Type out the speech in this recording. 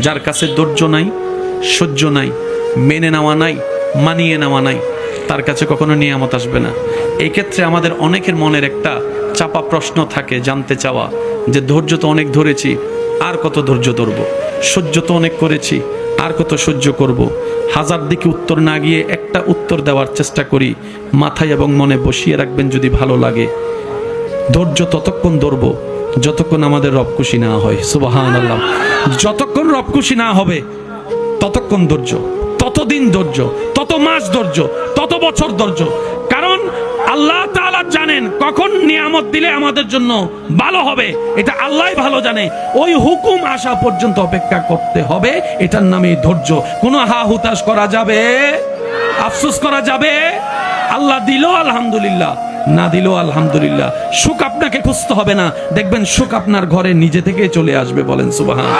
যার কাছে ধৈর্য নাই, সহ্য নাই, মেনে নেওয়া নাই, মানিয়ে নেওয়া নাই, তার কাছে কখনো নিয়ামত আসবে না। এই ক্ষেত্রে আমাদের অনেকের মনের একটা চাপা প্রশ্ন থাকে, জানতে চাওয়া যে ধৈর্য তো অনেক ধরেছি, আর কত ধৈর্য ধরবো, সহ্য তো অনেক করেছি, আর কত সহ্য করব। হাজার দিকে উত্তর না গিয়ে একটা উত্তর দেওয়ার চেষ্টা করি, মাথায় এবং মনে বসিয়ে রাখবেন যদি ভালো লাগে। ধৈর্য ততক্ষণ ধরবো যতক্ষণ আমাদের রব খুশি না হয়। সুবহানাল্লাহ। যতক্ষণ রব খুশি না হবে ততক্ষণ ধৈর্য, ততদিন ধৈর্য, তত মাস ধৈর্য, তত বছর ধৈর্য। কারণ আল্লাহ তাআলা জানেন কখন নিয়ামত দিলে আমাদের জন্য ভালো হবে, এটা আল্লাহই ভালো জানে। ওই হুকুম আসা পর্যন্ত অপেক্ষা করতে হবে, এটার নামে ধৈর্য। কোনো হা হুতাশ করা যাবে, আফসোস করা যাবে? আল্লাহ দিল আলহামদুলিল্লাহ, না দিল আলহামদুলিল্লাহ। সুখ আপনাকে খুঁজতে হবে না, দেখবেন সুখ আপনার ঘরে নিজে থেকেই চলে আসবে। বলেন সুবহান।